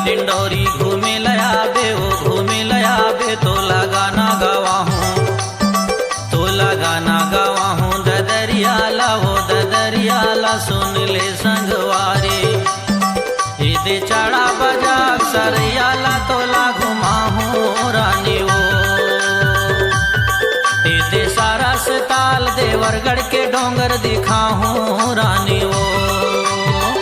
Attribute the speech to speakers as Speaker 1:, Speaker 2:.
Speaker 1: डिंडोरी घूमे लयाबे वो घूमे लयाबे तो लगाना गवा हूँ ददरियाला वो ददरियाला सुन ले संगवारी दे चढ़ा बजा सरियाला तोला घुमा हूँ रानी वो दे सारा से ताल देवरगढ़ के डोंगर दिखा हूँ रानी